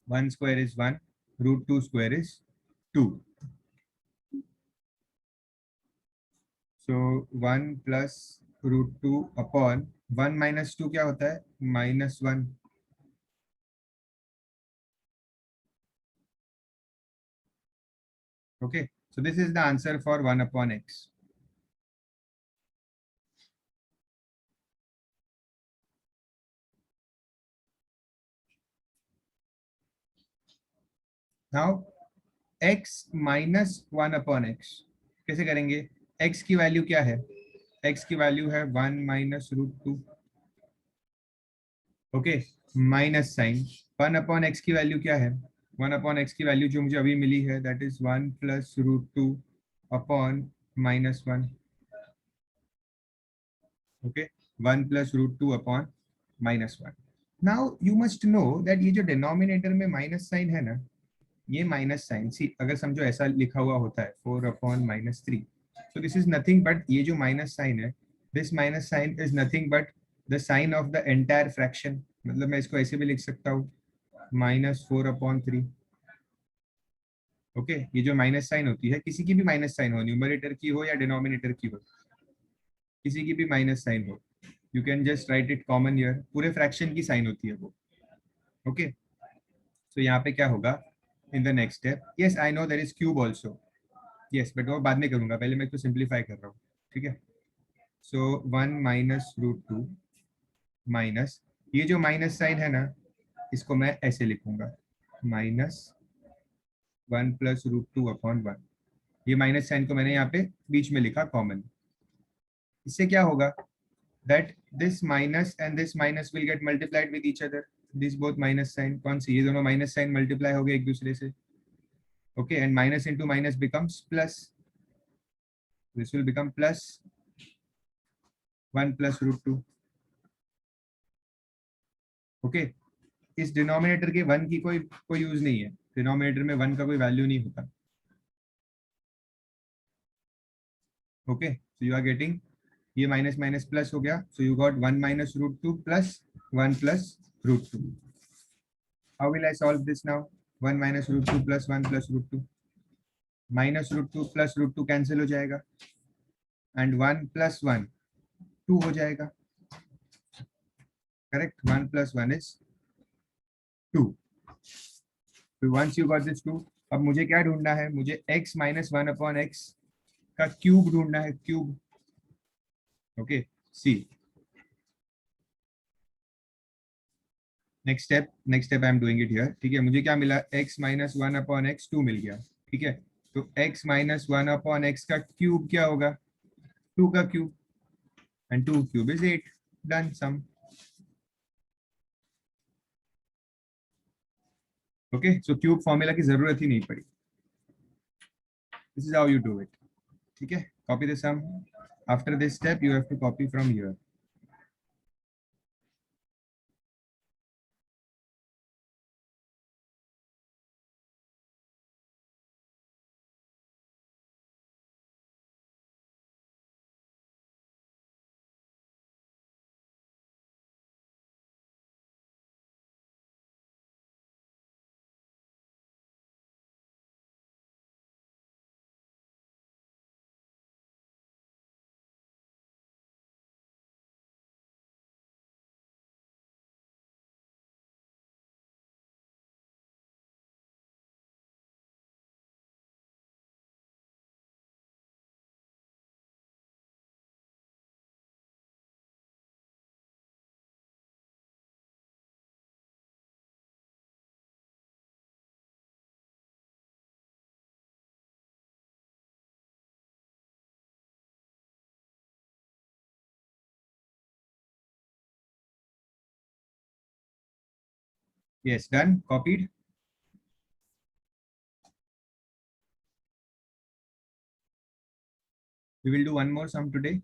1 square is 1, root 2 square is 2. So 1 plus root 2 upon 1 minus 2 क्या होता है? Minus 1. Okay, so this is the answer for 1 upon x. Now x minus 1 upon x कैसे करेंगे? x की value क्या है? x की value है 1 minus root 2. ओके, माइनस साइन. 1 अपॉन x की वैल्यू क्या है? 1 अपॉन x की वैल्यू जो मुझे अभी मिली है that is 1 plus root 2 upon minus 1. ओके, 1 plus root 2 upon minus 1. Now you must know that ये जो डिनोमिनेटर में माइनस साइन है ना, ये माइनस साइन सी अगर समझो ऐसा लिखा हुआ होता है 4 upon minus 3, so this is nothing but ये जो माइनस साइन है, this minus sign is nothing but the sign of the entire fraction. मतलब मैं इसको ऐसे भी लिख सकता हूँ -4 अपॉन 3. ओके, ये जो माइनस साइन होती है, किसी की भी माइनस साइन हो, न्यूमरेटर की हो या डिनोमिनेटर की हो, किसी की भी माइनस साइन हो, you can just write it common here. पूरे फ्रैक्शन की साइन होती है वो. ओके, तो यहाँ पे क्या होगा in the next step? Yes I know there is cube also. Yes, but वो बाद में करूंगा, पहले मैं इसको सिंप्लीफाई कर रहा हूँ. ठीक है. सो 1 माइनस रूट 2 माइनस, ये जो माइनस साइन है ना, इसको मैं ऐसे लिखूंगा -1 प्लस रूट 2 अपॉन 1. ये माइनस साइन को मैंने यहाँ पे बीच में लिखा कॉमन. इससे क्या होगा? that this minus and this minus will get multiplied with each other. These both minus sign, कौन सी, ये दोनों minus sign multiply हो गए एक दूसरे से. Okay, and minus into minus becomes plus. This will become plus 1 plus root 2. Okay, इस denominator के 1 की कोई यूज नहीं है. डिनोमिनेटर में 1 का कोई वैल्यू नहीं होता. Okay, so you are getting, ये माइनस माइनस प्लस हो गया. So you got 1 minus root 2 plus 1 plus root 2. How will I solve this now? 1 minus root 2 plus 1 plus root 2. Minus root 2 plus root 2 cancel हो जाएगा. And 1 plus 1 2 हो जाएगा. Correct? 1 plus 1 is 2. So once you got this 2, अब मुझे क्या ढूंढना है? मुझे x minus 1 upon x का क्यूब ढूंढना है. Cube. Okay, see next step I am doing it here. ठीक है, मुझे क्या मिला? x माइनस 1 अपॉन एक्स 2 मिल गया. ठीक है, तो x माइनस 1 अपॉन एक्स का क्यूब क्या होगा? 2 का cube, and 2 cube is 8. Done. Sum. Okay, so cube formula की जरूरत ही नहीं पड़ी. This is how you do it. ठीक है, copy the sum. After this step you have to copy from here. Yes, done. Copied. We will do one more sum today.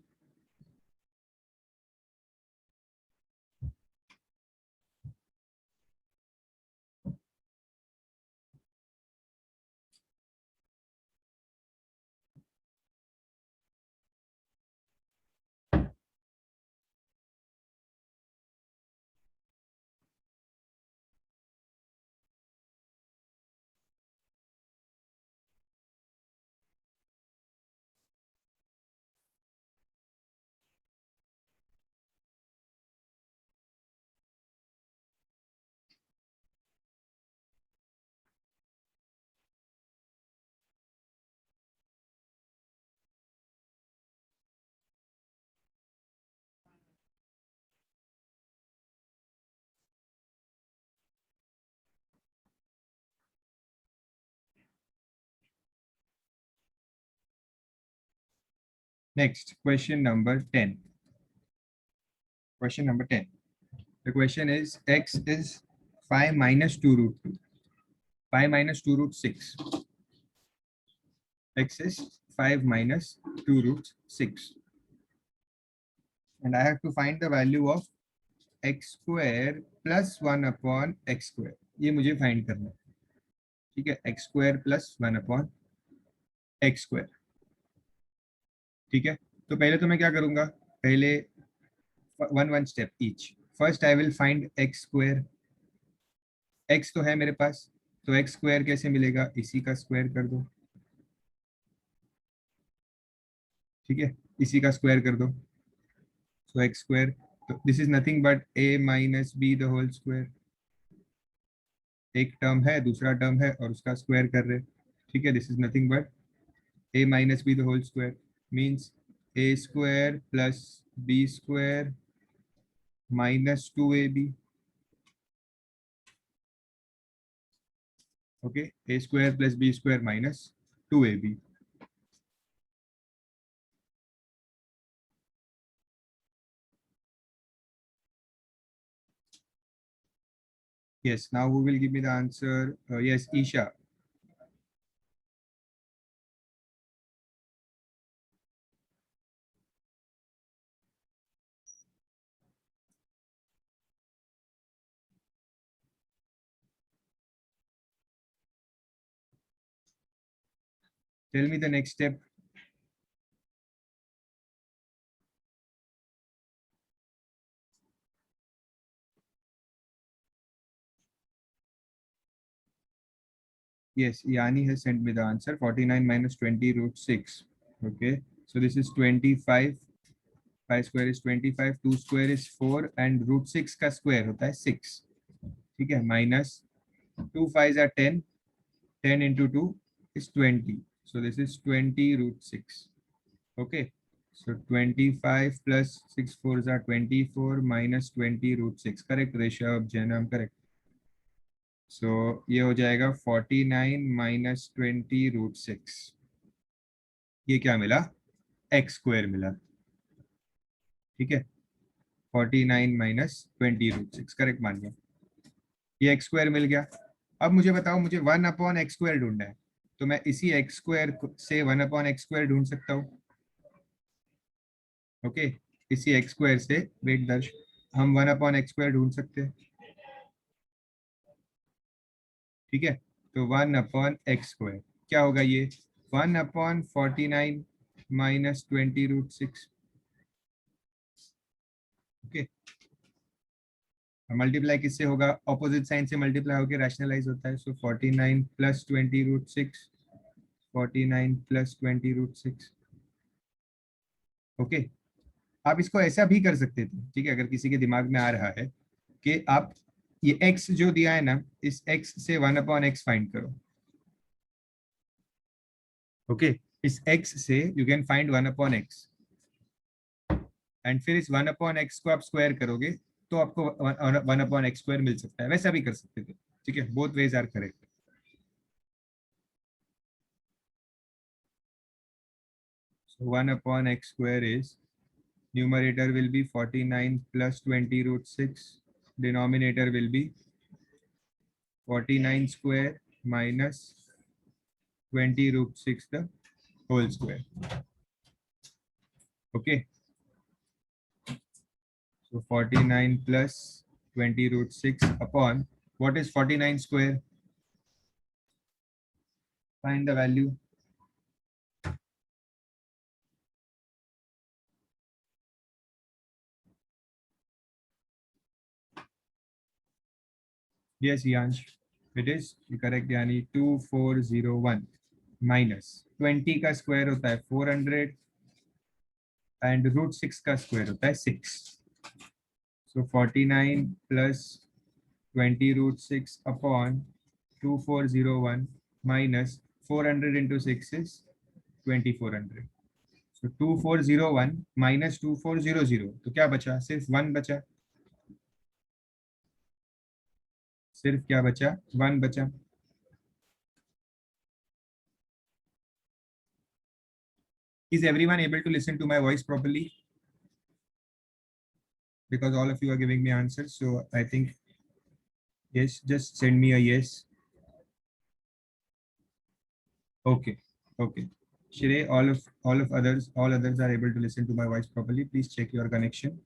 Next, question number 10. Question number 10. The question is x is 5 minus 2 root 2. 5 minus 2 root 6. X is 5 minus 2 root 6. And I have to find the value of x square plus 1 upon x square. ये मुझे find करना है. ठीक है, x square plus 1 upon x square. ठीक है, तो पहले तो मैं क्या करूंगा? पहले one step each. First I will find x square. x तो है मेरे पास, तो x square कैसे मिलेगा? इसी का स्क्वायर कर दो. ठीक है, इसी का स्क्वायर कर दो. So x square, तो this is nothing but a minus b the whole square. एक टर्म है, दूसरा टर्म है, और उसका स्क्वायर कर रहे. ठीक है, this is nothing but a minus b the whole square means a square plus b square minus 2ab. Okay, a square plus b square minus 2ab. Yes, now who will give me the answer? Yes, Isha. Tell me the next step. Yes, Yani has sent me the answer. 49 minus 20 root 6. Okay, so this is 25. 5 square is 25, 2 square is 4 and root 6 का square होता है 6. ठीक है, minus 2 5s are 10. 10 into 2 is 20. So this is 20 root 6. Okay, so 25 plus 6 4s are 24 minus 20 root 6. Correct, Rishabh, Janam, correct. So ये हो जाएगा 49 minus 20 root 6. ये क्या मिला? x square मिला. ठीक है, 49 minus 20 root 6. करेक्ट मान लिया. ये x square मिल गया. अब मुझे बताओ, मुझे 1 upon x square ढूंढना है, तो मैं इसी x square से 1 upon x square ढूंढ सकता हूँ. ओके, इसी x square से वेट दर्श हम 1 upon x square ढूंढ सकते हैं. ठीक है, तो 1 upon x square क्या होगा? ये 1 upon 49 minus 20 root 6. Okay, multiply किससे होगा? ऑपोजिट साइन से मल्टीप्लाई होकर रैशनलाइज होता है. सो 49 plus 20 root 6. 49 plus 20 root 6. Okay, आप इसको ऐसा भी कर सकते थे. ठीक है, अगर किसी के दिमाग में आ रहा है कि आप ये x जो दिया है ना, इस x से 1 upon x फाइंड करो. ओके, इस x से you can find 1 upon x and फिर इस 1 upon x को आप स्क्वायर करोगे तो आपको 1 upon x स्क्वायर मिल सकता है. वैसा भी कर सकते थे. ठीक है, both ways are correct. So 1 upon x square is, numerator will be 49 plus 20 root 6. Denominator will be 49 square minus 20 root 6 the whole square. Okay. So 49 plus 20 root 6 upon, what is 49 square? Find the value. Yes, Yansh, it is correct. यानी 2401 minus 20 का square होता है 400 and root 6 का square होता है 6. So 49 plus 20 root 6 upon 2401 minus 400 into 6 is 2400. So 2401 minus 2400, तो क्या बचा? सिर्फ 1 बचा. सिर्फ क्या बचा? 1 बचा. Is everyone able to listen to my voice properly? Because all of you are giving me answers, so I think yes, just send me a yes. Okay, okay. Shirey, all others are able to listen to my voice properly. Please check your connection.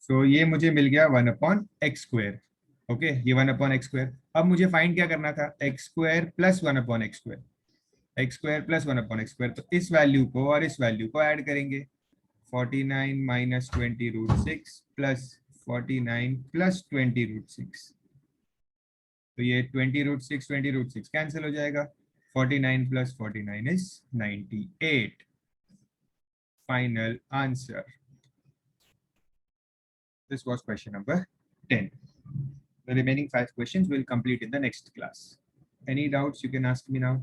So ये मुझे मिल गया 1 upon x square. Okay, ये 1 upon x square. अब मुझे find क्या करना था? x square plus 1 upon x square. x square plus 1 upon x square. तो इस वैल्यू को और इस वैल्यू को ऐड करेंगे. 49 minus 20 root 6 plus 49 plus 20 root 6. तो ये 20 root 6 20 root 6 कैंसिल हो जाएगा. 49 plus 49 is 98. Final answer. This was question number 10. The remaining 5 questions will complete in the next class. Any doubts you can ask me now.